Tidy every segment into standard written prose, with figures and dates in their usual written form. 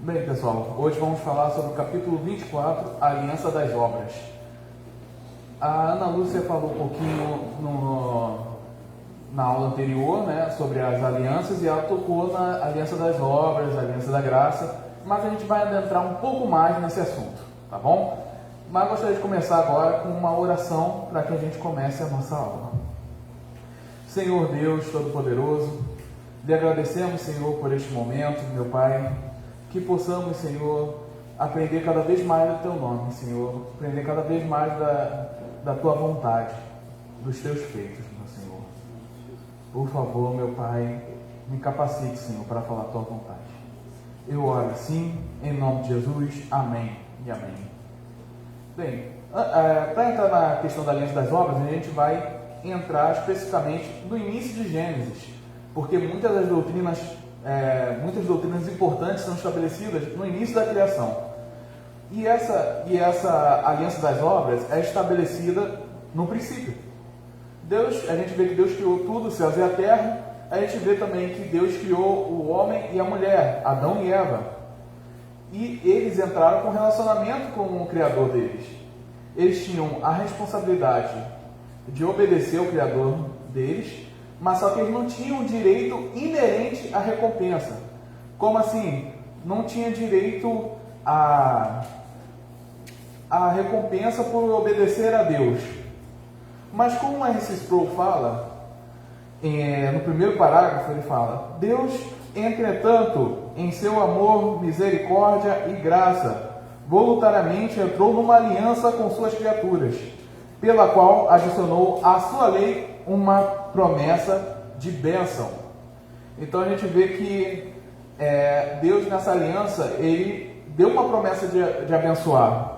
Bem, pessoal, hoje vamos falar sobre o capítulo 24, a Aliança das Obras. A Ana Lúcia falou um pouquinho na aula anterior, né, sobre as alianças, e ela tocou na Aliança das Obras, a Aliança da Graça, mas a gente vai adentrar um pouco mais nesse assunto, tá bom? Mas gostaria de começar agora com uma oração para que a gente comece a nossa aula. Senhor Deus Todo-Poderoso, lhe agradecemos, Senhor, por este momento, meu Pai, que possamos, Senhor, aprender cada vez mais do Teu nome, Senhor, aprender cada vez mais da Tua vontade, dos Teus feitos, meu Senhor. Por favor, meu Pai, me capacite, Senhor, para falar a Tua vontade. Eu oro assim, em nome de Jesus, amém e amém. Bem, para entrar na questão da Aliança das Obras, a gente vai entrar especificamente no início de Gênesis, porque muitas doutrinas importantes são estabelecidas no início da criação. E essa aliança das obras é estabelecida no princípio. A gente vê que Deus criou tudo, os céus e a terra. A gente vê também que Deus criou o homem e a mulher, Adão e Eva. E eles entraram com relacionamento com o Criador deles. Eles tinham a responsabilidade de obedecer ao Criador deles, mas só que eles não tinham direito inerente à recompensa. Como assim? Não tinha direito à recompensa por obedecer a Deus. Mas como R.C. Sproul fala, no primeiro parágrafo ele fala: Deus, entretanto, em seu amor, misericórdia e graça, voluntariamente entrou numa aliança com suas criaturas, pela qual adicionou à sua lei uma promessa de bênção. Então a gente vê que Deus nessa aliança, ele deu uma promessa de abençoar.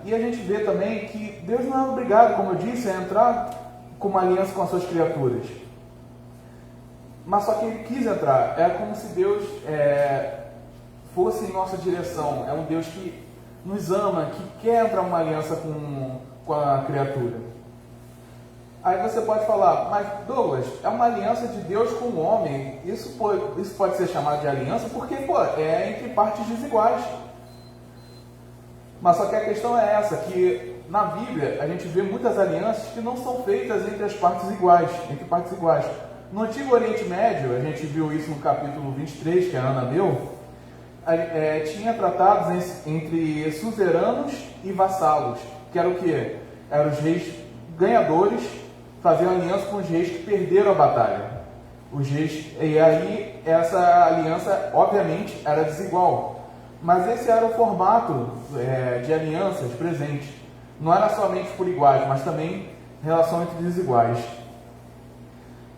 E a gente vê também que Deus não é obrigado, como eu disse, a entrar com uma aliança com as suas criaturas. Mas só que ele quis entrar. É como se Deus fosse em nossa direção. É um Deus que nos ama, que quer entrar numa aliança com a criatura. Aí você pode falar: mas Douglas, é uma aliança de Deus com o homem. Isso pode ser chamado de aliança porque é entre partes desiguais. Mas só que a questão é essa, que na Bíblia a gente vê muitas alianças que não são feitas entre as partes iguais, No Antigo Oriente Médio, a gente viu isso no capítulo 23, que a Ana deu, tinha tratados entre suzeranos e vassalos, que era o quê? Eram os reis ganhadores, faziam aliança com os reis que perderam a batalha. E aí essa aliança, obviamente, era desigual. Mas esse era o formato de alianças presente. Não era somente por iguais, mas também relação entre desiguais.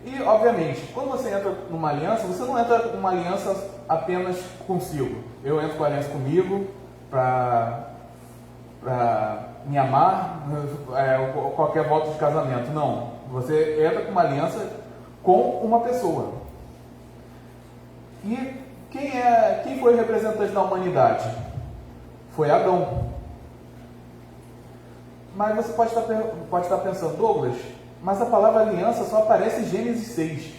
E, obviamente, quando você entra numa aliança, você não entra numa aliança apenas consigo. Eu entro com a aliança comigo para me amar, qualquer voto de casamento. Não. Você entra com uma aliança com uma pessoa. E quem foi o representante da humanidade? Foi Adão. Mas você pode estar pensando: Douglas, mas a palavra aliança só aparece em Gênesis 6.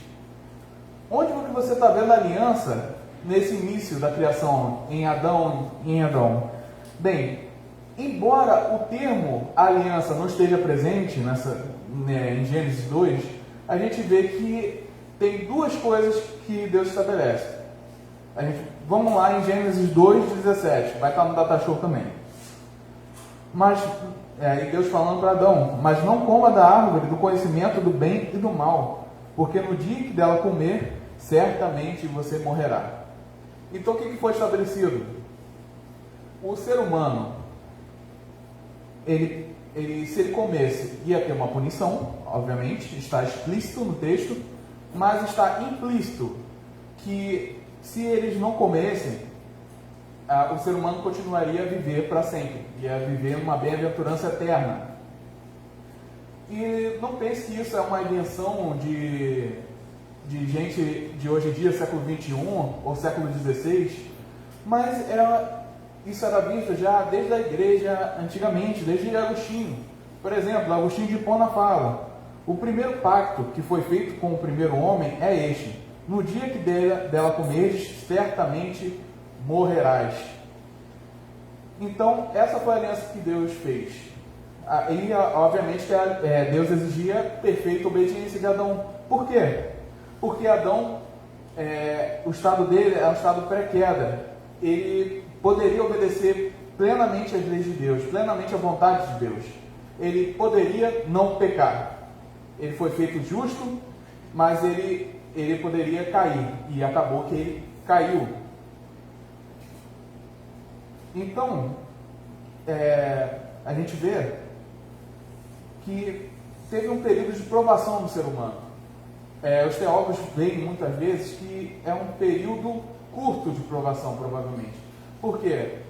Onde que você está vendo a aliança nesse início da criação, em Adão? Bem, embora o termo aliança não esteja presente em Gênesis 2, a gente vê que tem duas coisas que Deus estabelece. Vamos lá em Gênesis 2:17, vai estar no Datashow também. E Deus falando para Adão: mas não coma da árvore do conhecimento do bem e do mal, porque no dia que dela comer, certamente você morrerá. Então o que foi estabelecido? O ser humano, se ele comesse, ia ter uma punição, obviamente, está explícito no texto, mas está implícito que se eles não comessem, o ser humano continuaria a viver para sempre, ia viver uma bem-aventurança eterna. E não pense que isso é uma invenção de gente de hoje em dia, século XXI ou século XVI, mas isso era visto já desde a igreja antigamente, desde Agostinho. Por exemplo, Agostinho de Hipona fala: o primeiro pacto que foi feito com o primeiro homem é este: no dia que dela comerdes, certamente morrerás. Então, essa foi a aliança que Deus fez. E, obviamente, Deus exigia perfeita obediência de Adão. Por quê? Porque Adão, o estado dele é um estado pré-queda. Ele poderia obedecer plenamente às leis de Deus, plenamente à vontade de Deus. Ele poderia não pecar. Ele foi feito justo, mas ele poderia cair. E acabou que ele caiu. Então, a gente vê que teve um período de provação no ser humano. Os teólogos veem muitas vezes que é um período curto de provação, provavelmente. Por quê?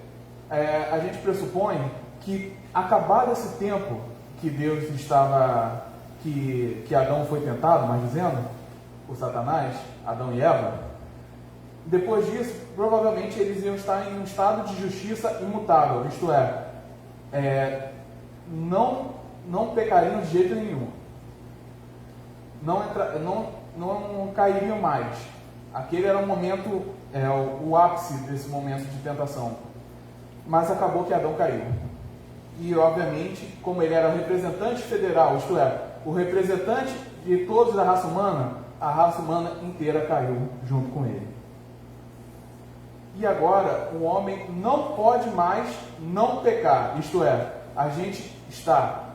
A gente pressupõe que, acabado esse tempo que Deus estava, que Adão foi tentado, mas dizendo, por Satanás, Adão e Eva, depois disso, provavelmente eles iam estar em um estado de justiça imutável, isto é, não pecariam de jeito nenhum, não cairiam mais. Aquele era o momento, o ápice desse momento de tentação. Mas acabou que Adão caiu. E, obviamente, como ele era representante federal, isto é, o representante de todos da raça humana, a raça humana inteira caiu junto com ele. E agora, o homem não pode mais não pecar, isto é, a gente está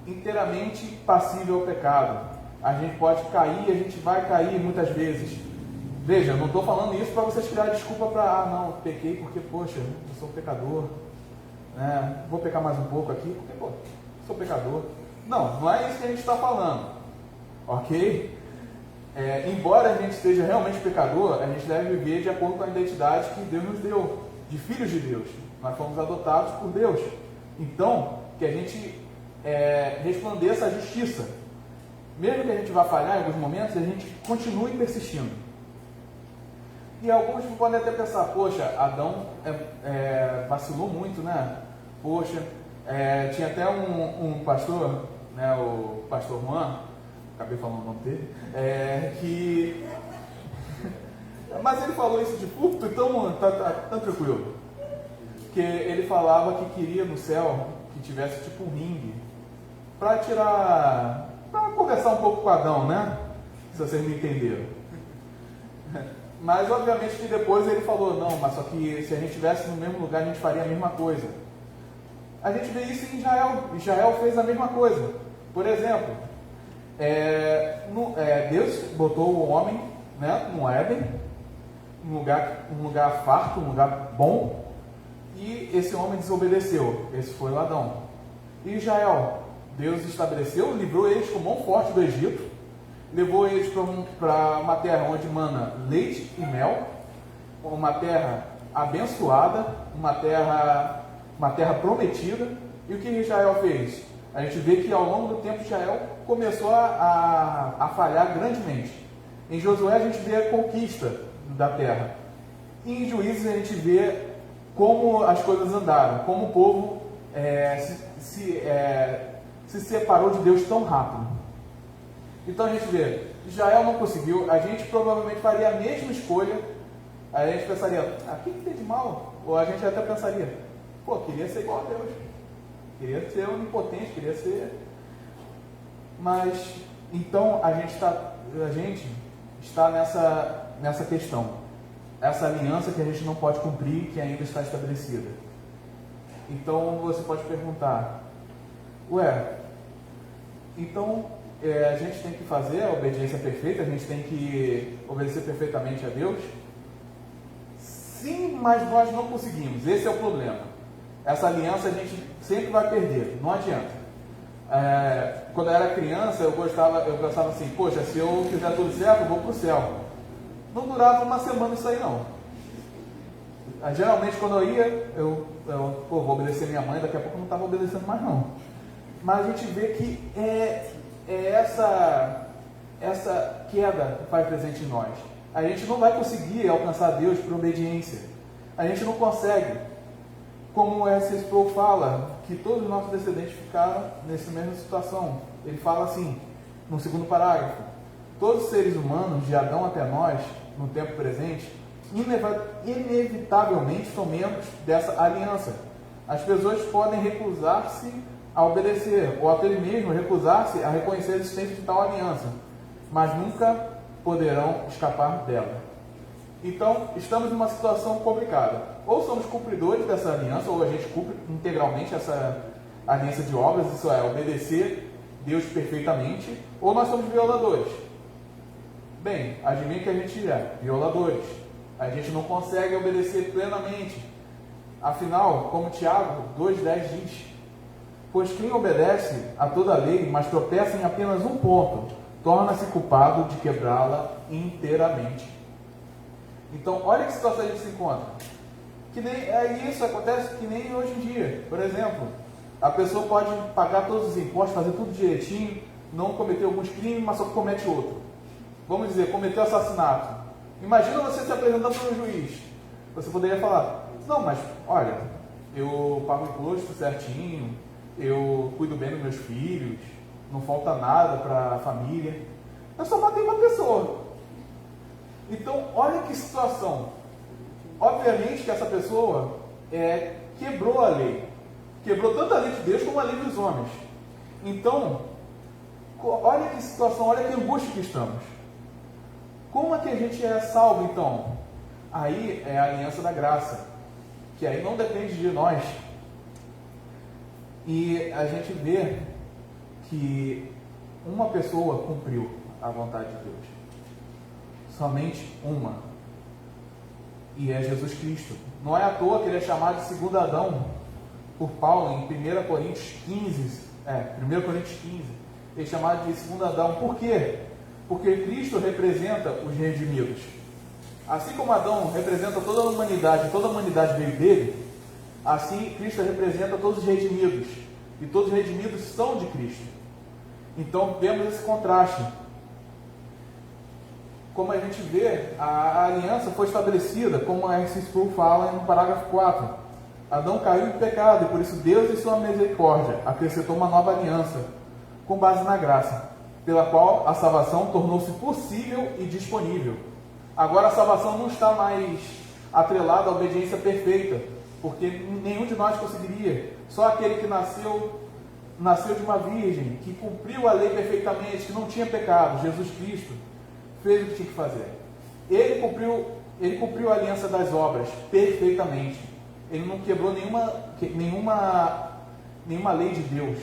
inteiramente passível ao pecado. A gente pode cair, a gente vai cair muitas vezes. Veja, eu não estou falando isso para vocês criarem desculpa para, não, pequei porque, poxa, eu sou pecador, né? Vou pecar mais um pouco aqui porque, pô, sou pecador. Não é isso que a gente está falando, ok? Embora a gente seja realmente pecador, a gente deve viver de acordo com a identidade que Deus nos deu, de filhos de Deus. Nós fomos adotados por Deus. Então, que a gente resplandeça a justiça. Mesmo que a gente vá falhar em alguns momentos, a gente continue persistindo. E alguns podem até pensar, poxa, Adão vacilou muito, né? Poxa, tinha até um pastor, né, o pastor Juan, acabei falando o nome dele, mas ele falou isso de púlpito, então tá tranquilo. Que ele falava que queria no céu que tivesse tipo um ringue, para conversar um pouco com Adão, né? Se vocês me entenderam. Mas obviamente que depois ele falou, não, mas só que se a gente estivesse no mesmo lugar, a gente faria a mesma coisa. A gente vê isso em Israel. Israel fez a mesma coisa. Por exemplo, Deus botou o homem, né, no Éden, um lugar farto, um lugar bom, e esse homem desobedeceu. Esse foi o Adão. E Israel, Deus estabeleceu, livrou eles com mão forte do Egito, levou eles para uma terra onde mana leite e mel, uma terra abençoada, uma terra prometida. E o que Israel fez? A gente vê que ao longo do tempo Israel começou a falhar grandemente. Em Josué a gente vê a conquista da terra. E em Juízes a gente vê como as coisas andaram, como o povo se separou de Deus tão rápido. Então a gente vê, Israel não conseguiu, a gente provavelmente faria a mesma escolha, a gente pensaria, o que tem de mal? Ou a gente até pensaria, pô, queria ser igual a Deus, queria ser onipotente, queria ser... Mas, então a gente está nessa questão, essa aliança que a gente não pode cumprir, que ainda está estabelecida. Então você pode perguntar, então a gente tem que fazer a obediência perfeita, a gente tem que obedecer perfeitamente a Deus? Sim, mas nós não conseguimos, esse é o problema. Essa aliança a gente sempre vai perder, não adianta. Quando eu era criança, eu pensava assim, poxa, se eu fizer tudo certo, eu vou para o céu. Não durava uma semana isso aí não. Geralmente quando eu ia, vou obedecer minha mãe, daqui a pouco eu não estava obedecendo mais não. Mas a gente vê que essa queda que faz presente em nós. A gente não vai conseguir alcançar Deus por obediência. A gente não consegue. Como o S. Sproul fala, que todos os nossos descendentes ficaram nessa mesma situação. Ele fala assim, no segundo parágrafo: todos os seres humanos, de Adão até nós, no tempo presente, inevitavelmente são membros dessa aliança. As pessoas podem recusar-se a obedecer, ou até mesmo recusar-se a reconhecer a existência de tal aliança, mas nunca poderão escapar dela. Então, estamos numa situação complicada. Ou somos cumpridores dessa aliança, ou a gente cumpre integralmente essa aliança de obras, isso é, obedecer Deus perfeitamente, ou nós somos violadores. Bem, adivinha que a gente é violadores. A gente não consegue obedecer plenamente. Afinal, como Tiago 2,10 diz, pois quem obedece a toda a lei, mas tropeça em apenas um ponto, torna-se culpado de quebrá-la inteiramente. Então, olha que situação a gente se encontra. Isso acontece que nem hoje em dia. Por exemplo, a pessoa pode pagar todos os impostos, fazer tudo direitinho, não cometer alguns crimes, mas só comete outro. Vamos dizer, cometeu assassinato. Imagina você se apresentando para um juiz. Você poderia falar, não, mas olha, eu pago imposto certinho, eu cuido bem dos meus filhos, não falta nada para a família. Eu só matei uma pessoa. Então, olha que situação. Obviamente que essa pessoa quebrou a lei. Quebrou tanto a lei de Deus como a lei dos homens. Então, olha que situação, olha que angústia que estamos. Como é que a gente é salvo, então? Aí é a aliança da graça, que aí não depende de nós. E a gente vê que uma pessoa cumpriu a vontade de Deus. Somente uma. E é Jesus Cristo. Não é à toa que ele é chamado de segundo Adão por Paulo em 1 Coríntios 15. 1 Coríntios 15. Ele é chamado de segundo Adão. Por quê? Porque Cristo representa os redimidos. Assim como Adão representa toda a humanidade veio dele, assim Cristo representa todos os redimidos. E todos os redimidos são de Cristo. Então vemos esse contraste. Como a gente vê, a aliança foi estabelecida, como a R.C. Sproul fala no parágrafo 4. Adão caiu em pecado, e por isso Deus, em sua misericórdia, acrescentou uma nova aliança, com base na graça, pela qual a salvação tornou-se possível e disponível. Agora a salvação não está mais atrelada à obediência perfeita, porque nenhum de nós conseguiria. Só aquele que nasceu de uma virgem, que cumpriu a lei perfeitamente, que não tinha pecado, Jesus Cristo, fez o que tinha que fazer. Ele cumpriu a aliança das obras perfeitamente. Ele não quebrou nenhuma lei de Deus.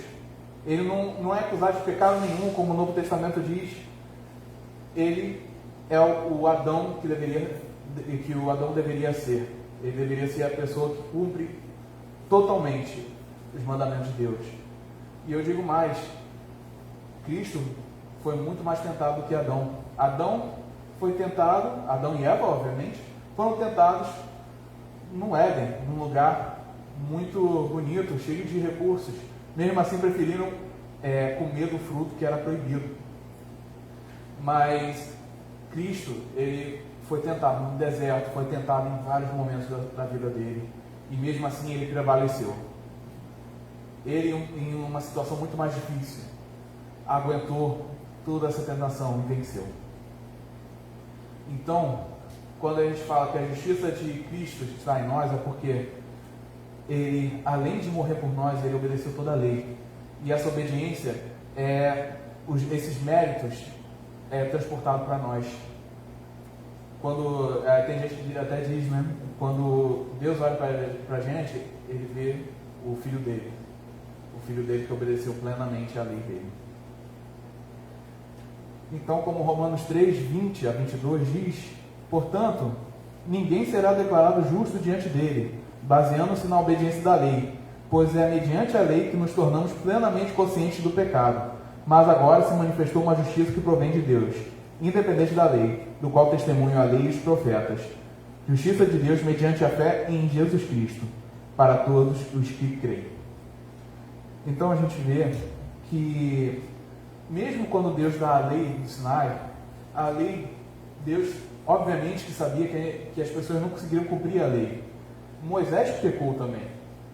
Ele não é acusado de pecado nenhum, como o Novo Testamento diz. Ele é o Adão que o Adão deveria ser. Ele deveria ser a pessoa que cumpre totalmente os mandamentos de Deus. E eu digo mais, Cristo foi muito mais tentado do que Adão. Adão foi tentado, Adão e Eva, obviamente, foram tentados no Éden, num lugar muito bonito, cheio de recursos. Mesmo assim, preferiram comer do fruto que era proibido. Mas Cristo, ele foi tentado no deserto, foi tentado em vários momentos da vida dele. E mesmo assim, ele prevaleceu. Ele, em uma situação muito mais difícil, aguentou toda essa tentação e venceu. Então, quando a gente fala que a justiça de Cristo está em nós, é porque ele, além de morrer por nós, ele obedeceu toda a lei. E essa obediência, esses méritos, é transportado para nós. Quando tem gente que até diz, né? Quando Deus olha para a gente, ele vê o filho dele. O filho dele que obedeceu plenamente à lei dele. Então, como Romanos 3, 20 a 22 diz, portanto, ninguém será declarado justo diante dele, baseando-se na obediência da lei, pois é mediante a lei que nos tornamos plenamente conscientes do pecado. Mas agora se manifestou uma justiça que provém de Deus, independente da lei, do qual testemunham a lei e os profetas. Justiça de Deus mediante a fé em Jesus Cristo, para todos os que creem. Então a gente vê que, mesmo quando Deus dá a lei do Sinai, a lei, Deus obviamente que sabia que as pessoas não conseguiriam cumprir a lei. Moisés pecou também.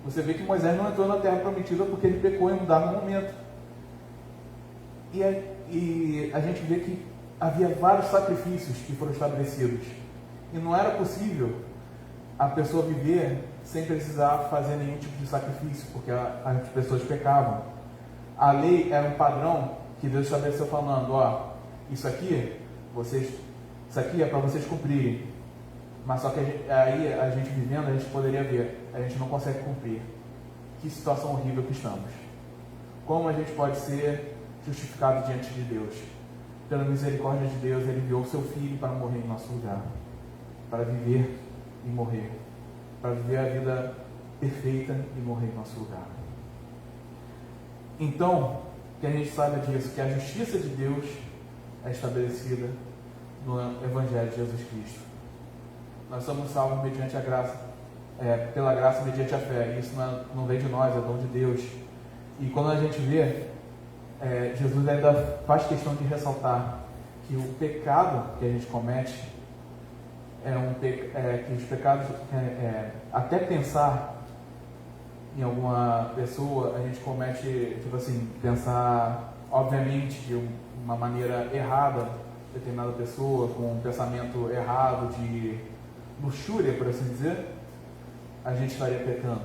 Você vê que Moisés não entrou na terra prometida porque ele pecou em um dado momento. E a gente vê que havia vários sacrifícios que foram estabelecidos. E não era possível a pessoa viver sem precisar fazer nenhum tipo de sacrifício, porque as pessoas pecavam. A lei era um padrão que Deus estabeleceu falando, ó, isso aqui é para vocês cumprirem. Mas só que aí a gente vivendo, a gente poderia ver, a gente não consegue cumprir. Que situação horrível que estamos. Como a gente pode ser justificado diante de Deus? Pela misericórdia de Deus, Ele enviou o seu Filho para morrer em nosso lugar, para viver e morrer, para viver a vida perfeita e morrer em nosso lugar. Então, que a gente saiba disso, que a justiça de Deus é estabelecida no Evangelho de Jesus Cristo. Nós somos salvos mediante a graça, pela graça mediante a fé. Isso não vem de nós, é dom de Deus. E quando a gente vê, Jesus ainda faz questão de ressaltar que o pecado que a gente comete que os pecados, até pensar em alguma pessoa, a gente comete, tipo assim, pensar, obviamente, de uma maneira errada, determinada pessoa, com um pensamento errado de luxúria, por assim dizer, a gente estaria pecando.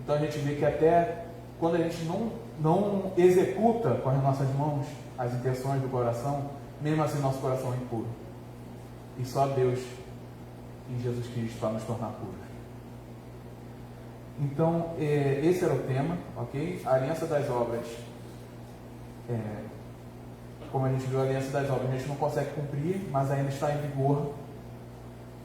Então a gente vê que até quando a gente não executa com as nossas mãos as intenções do coração, mesmo assim nosso coração é impuro. E só Deus, em Jesus Cristo, para nos tornar puros. Então, esse era o tema, ok? A aliança das obras. Como a gente viu, a aliança das obras a gente não consegue cumprir, mas ainda está em vigor.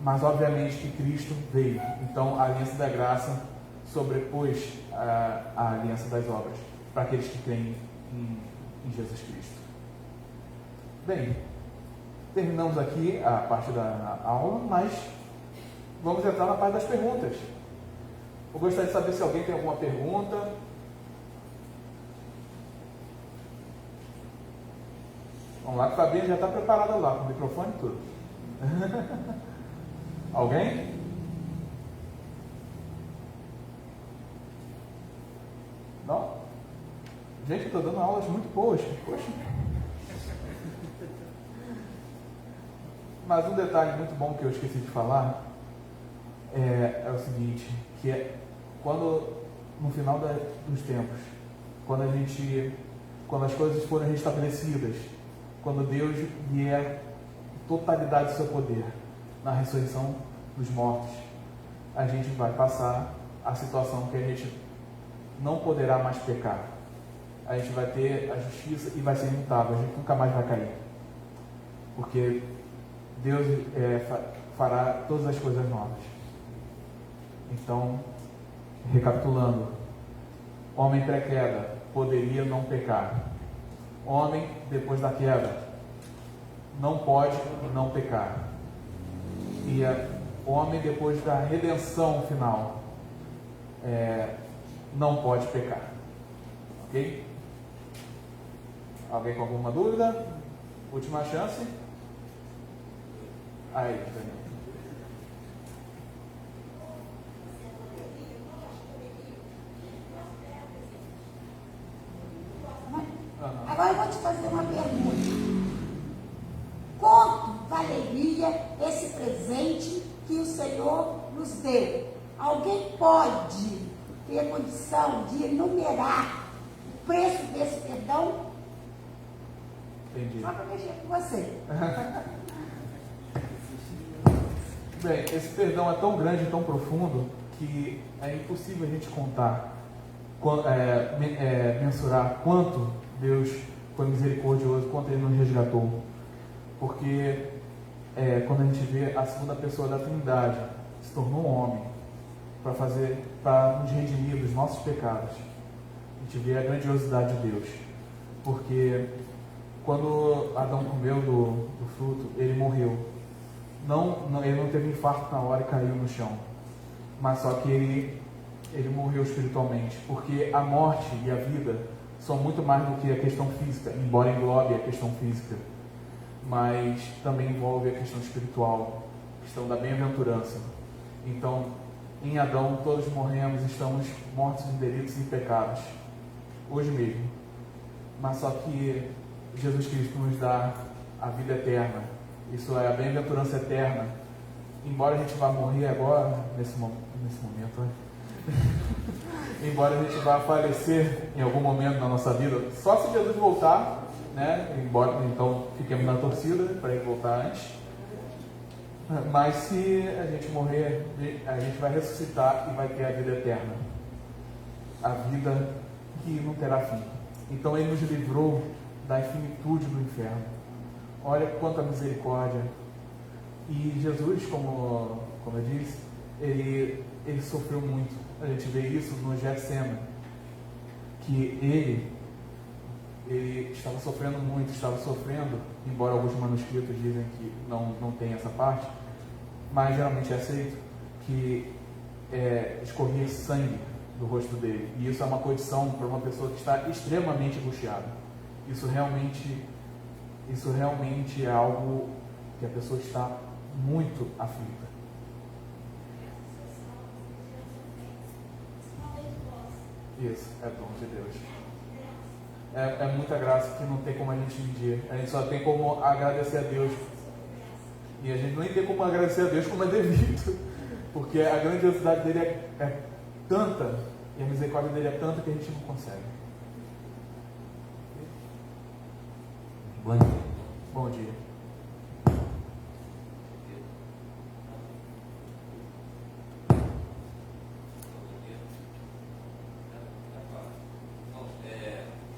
Mas obviamente que Cristo veio. Então a aliança da graça sobrepôs a aliança das obras para aqueles que creem em Jesus Cristo. Bem, terminamos aqui a parte da aula, mas vamos entrar na parte das perguntas. Eu gostaria de saber se alguém tem alguma pergunta. Vamos lá, que a Fabiana já está preparada lá, com o microfone e tudo. Alguém? Não? Gente, eu estou dando aulas muito boas. Poxa. Mas um detalhe muito bom que eu esqueci de falar é o seguinte, que quando no final dos tempos, quando as coisas forem restabelecidas, quando Deus vier totalidade do seu poder na ressurreição dos mortos, a gente vai passar a situação que a gente não poderá mais pecar. A gente vai ter a justiça e vai ser imutável, a gente nunca mais vai cair. Porque Deus fará todas as coisas novas. Então, recapitulando, homem pré-queda poderia não pecar. Homem depois da queda não pode não pecar. E homem depois da redenção final não pode pecar. Ok? Alguém com alguma dúvida? Última chance. Aí, Daniel. Agora eu vou te fazer uma pergunta. Quanto valeria esse presente que o Senhor nos deu? Alguém pode ter condição de enumerar o preço desse perdão? Entendi. Só para mexer com você. Bem, esse perdão é tão grande e tão profundo que é impossível a gente contar, mensurar quanto Deus foi misericordioso, quanto Ele nos resgatou. Porque quando a gente vê a segunda pessoa da Trindade se tornou um homem para nos redimir dos nossos pecados, a gente vê a grandiosidade de Deus. Porque quando Adão comeu do fruto, ele morreu. Ele não teve um infarto na hora e caiu no chão, mas só que ele morreu espiritualmente, porque a morte e a vida são muito mais do que a questão física, embora englobe a questão física, mas também envolve a questão espiritual, a questão da bem-aventurança. Então, em Adão todos morremos, estamos mortos em delitos e pecados, hoje mesmo, mas só que Jesus Cristo nos dá a vida eterna. Isso é a bem-aventurança eterna, embora a gente vá morrer agora, nesse momento, embora a gente vá falecer em algum momento na nossa vida, só se Jesus voltar, né? Embora então fiquemos na torcida para ele voltar antes. Mas se a gente morrer, a gente vai ressuscitar e vai ter a vida eterna, a vida que não terá fim. Então ele nos livrou da infinitude do inferno. Olha quanta misericórdia. E Jesus, como eu disse, ele sofreu muito. A gente vê isso no Getsemane, que ele estava sofrendo muito, embora alguns manuscritos dizem que não tem essa parte, mas geralmente é aceito, que escorria sangue do rosto dele. E isso é uma condição para uma pessoa que está extremamente angustiada. Isso realmente é algo que a pessoa está muito aflita. Isso, é dom de Deus. É muita graça que não tem como a gente medir. A gente só tem como agradecer a Deus. E a gente nem tem como agradecer a Deus como é devido. Porque a grandiosidade dele é tanta, e a misericórdia dele é tanta que a gente não consegue. Bom dia. Bom dia.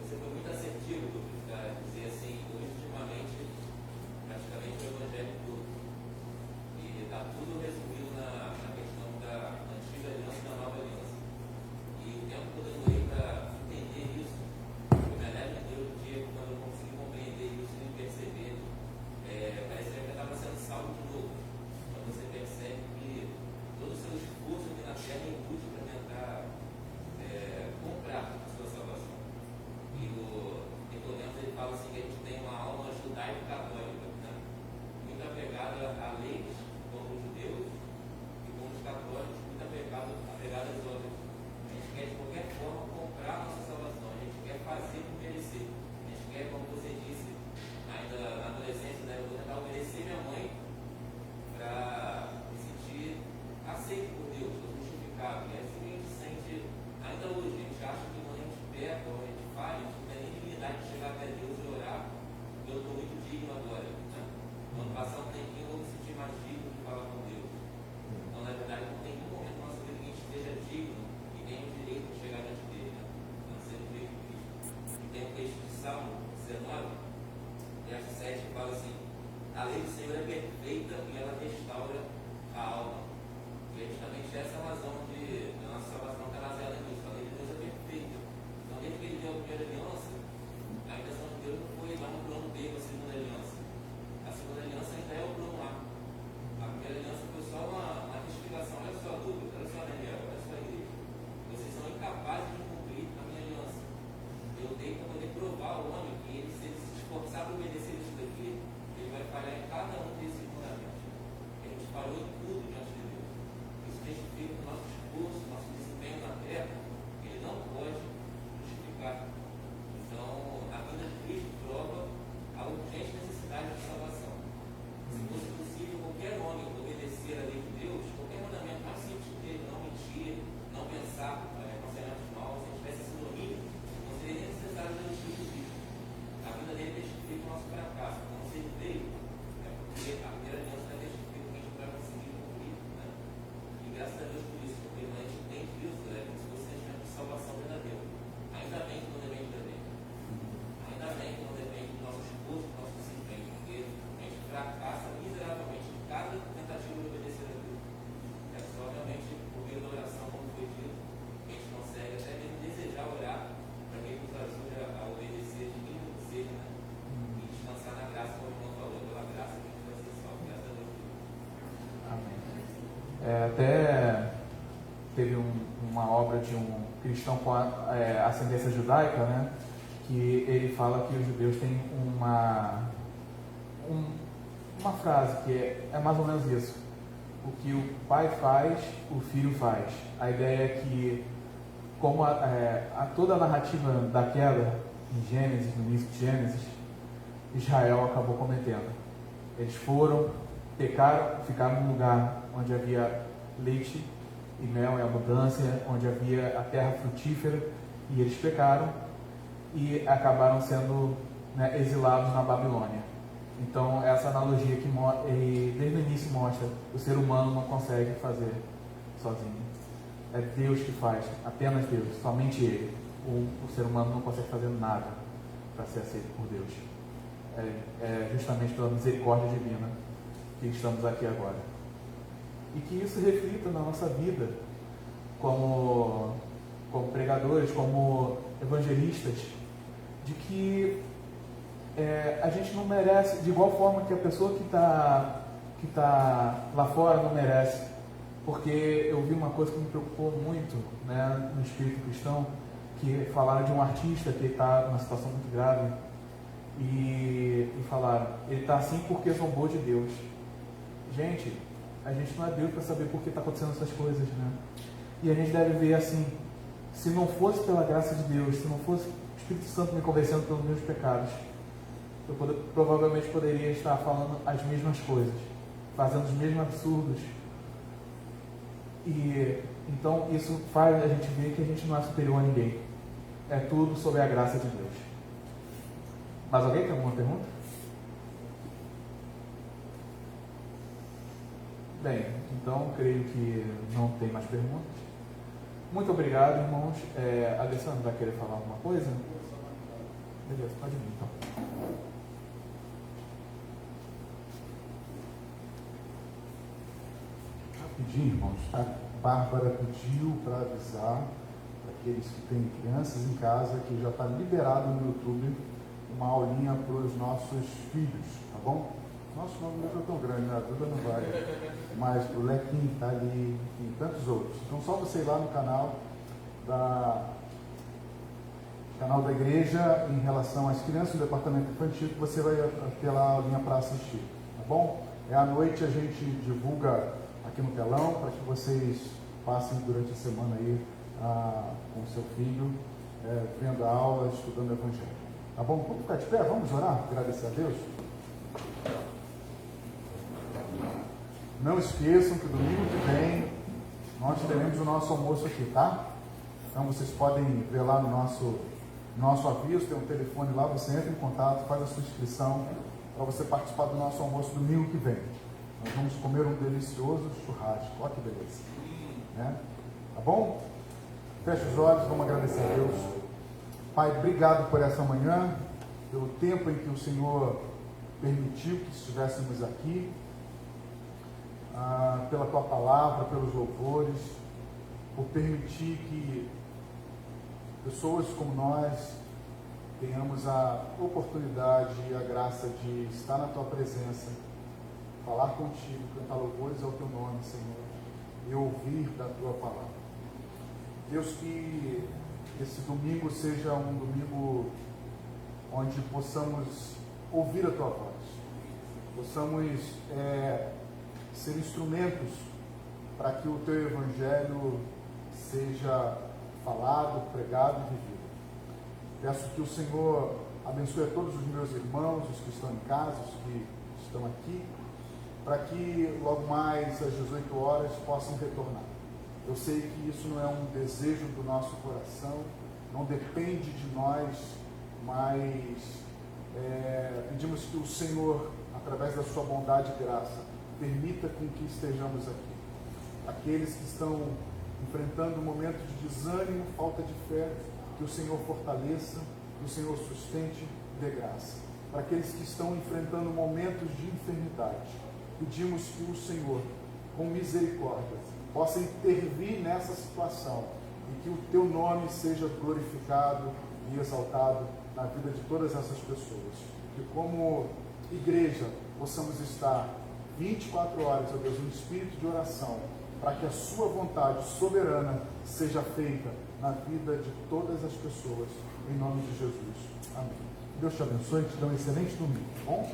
Você foi muito assertivo para dizer assim, ultimamente, praticamente o evangelho todo. E está tudo resumido na questão da antiga aliança e da nova aliança. E o tempo todo eu demorei para entender isso. Eu me alegro de Deus o dia quando eu consegui compreender isso e perceber. Parece que eu estava sendo salvo de novo. Quando você percebe que todo o seu esforço aqui na terra é inútil para tentar comprar a sua salvação. E o Nicodemus ele fala assim que a gente tem uma alma judaico-católica, né? Muito apegada a leis como os judeus e como os católicos, muito apegada às obras. A gente quer de qualquer forma comprar a nossa salvação, a gente quer fazer por merecer. A gente quer, como você disse, ainda na adolescência, né? Eu vou tentar obedecer minha mãe para me sentir aceito por Deus, justificado. E é assim que a gente sente ainda hoje. A gente acha que quando a gente peca ou a gente falha, a gente não tem nem dignidade de chegar até Deus e orar. Eu estou muito digno agora. Né? Quando passar um tempinho, eu vou me sentir mais digno de falar com Deus. Então, na verdade, não tem nenhum momento na nossa vida que a gente esteja digno e tenha o direito de chegar diante dele. Né? Não ser o direito de Cristo. E tem um texto de Salmo 19, verso 7, que fala assim: a lei do Senhor é perfeita e ela restaura a alma. E é justamente essa a razão de a nossa salvação está baseada nisso. A lei de Deus é perfeita. Então, desde que ele deu a primeira aliança, a intenção de Deus não foi dar um plano B para a segunda aliança. A segunda aliança ainda é o plano A. A primeira aliança foi só uma testificação. Olha só, Douglas, olha só, Daniel, olha só, igreja. Vocês são incapazes de cumprir a minha aliança. Eu dei para poder provar ao homem que ele, se ele se esforçar para obedecer isso daqui, ele vai falhar em cada um desses fundamentos. A gente falhou em tudo diante de Deus. Isso testifica que o nosso esforço, nosso desempenho na terra, ele não pode justificar. Então, a vinda de Cristo prova a urgente necessidade de salvação. Se fosse possível qualquer homem obedecer a lei de Deus, qualquer mandamento mais simples dele, não mentir, não pensar aconselhamentos maus, se a gente tivesse esse domínio, não seria nem necessário a justiça de Cristo. A vinda dele testifica o nosso fracasso. Então, se ele veio, é porque a primeira aliança testifica que a gente vai conseguir cumprir. Né? E graças a Deus por isso, porque quando a gente tem Cristo, é como se fosse um sentimento de salvação verdadeiro. Ainda bem que não depende da lei. Ainda bem que não depende do nosso esforço, do nosso desempenho, porque a gente fracassa miseravelmente em cada tentativa de obedecer a Deus. É só realmente por meio da oração, como foi dito, que a gente consegue até mesmo desejar orar para que ele nos ajude a obedecer de mim que seja, né? E descansar na graça, como o irmão falou, pela graça que a gente vai ser salvo. Graças a Deus. Amém. Até teve uma obra de um cristão com ascendência judaica, né? Que ele fala que os judeus têm uma frase que é mais ou menos isso: o que o pai faz, o filho faz. A ideia é que, como toda a narrativa da queda em Gênesis, no início de Gênesis, Israel acabou cometendo. Eles foram, pecaram, ficaram num lugar onde havia leite e mel em abundância, onde havia a terra frutífera, e eles pecaram e acabaram sendo, né, exilados na Babilônia. Então, essa analogia que desde o início mostra, o ser humano não consegue fazer sozinho. É Deus que faz, apenas Deus, somente Ele. O ser humano não consegue fazer nada para ser aceito por Deus. É justamente pela misericórdia divina que estamos aqui agora. E que isso reflita na nossa vida como pregadores, como evangelistas, de que a gente não merece, de igual forma que a pessoa que está lá fora não merece. Porque eu vi uma coisa que me preocupou muito, né, no espírito cristão, que falaram de um artista que está numa situação muito grave, e falaram, ele está assim porque zombou de Deus. Gente, a gente não é Deus para saber por que está acontecendo essas coisas, né? E a gente deve ver assim, se não fosse pela graça de Deus, se não fosse o Espírito Santo me convencendo pelos meus pecados, eu provavelmente poderia estar falando as mesmas coisas, fazendo os mesmos absurdos. E então isso faz a gente ver que a gente não é superior a ninguém. É tudo sobre a graça de Deus. Mais alguém tem alguma pergunta? Bem, então creio que não tem mais perguntas. Muito obrigado, irmãos. Alessandro vai querer falar alguma coisa? Beleza, pode vir então. Rapidinho, irmãos. A Bárbara pediu para avisar para aqueles que têm crianças em casa que já está liberado no YouTube uma aulinha para os nossos filhos, tá bom? Nosso nome não é tão grande, né? A Duda não vai. Mas o Lequim está ali e tantos outros. Então, só você ir lá no canal da igreja em relação às crianças do departamento infantil, que você vai ter lá a aulinha para assistir, tá bom? À noite a gente divulga aqui no telão para que vocês passem durante a semana aí com o seu filho, vendo a aula, estudando o Evangelho. Tá bom? Vamos ficar de pé? Vamos orar? Agradecer a Deus? Não esqueçam que domingo que vem nós teremos o nosso almoço aqui, tá? Então vocês podem ver lá no nosso aviso, tem um telefone lá, você entra em contato, faz a sua inscrição para você participar do nosso almoço domingo que vem. Nós vamos comer um delicioso churrasco, olha que beleza, né? Tá bom? Feche os olhos, vamos agradecer a Deus. Pai, obrigado por essa manhã, pelo tempo em que o Senhor permitiu que estivéssemos aqui, pela Tua palavra, pelos louvores, por permitir que pessoas como nós tenhamos a oportunidade e a graça de estar na Tua presença, falar contigo, cantar louvores ao Teu nome, Senhor, e ouvir da Tua palavra. Deus, que esse domingo seja um domingo onde possamos ouvir a Tua voz, possamos ser instrumentos para que o Teu Evangelho seja falado, pregado e vivido. Peço que o Senhor abençoe a todos os meus irmãos, os que estão em casa, os que estão aqui, para que logo mais às 18 horas possam retornar. Eu sei que isso não é um desejo do nosso coração, não depende de nós, mas pedimos que o Senhor, através da sua bondade e graça, permita com que estejamos aqui. Aqueles que estão enfrentando um momento de desânimo, falta de fé, que o Senhor fortaleça, que o Senhor sustente e dê graça. Para aqueles que estão enfrentando momentos de enfermidade, pedimos que o Senhor, com misericórdia, possa intervir nessa situação e que o Teu nome seja glorificado e exaltado na vida de todas essas pessoas. Que como igreja possamos estar 24 horas, ó Deus, no espírito de oração, para que a Sua vontade soberana seja feita na vida de todas as pessoas, em nome de Jesus. Amém. Deus te abençoe e te dê um excelente domingo, tá bom?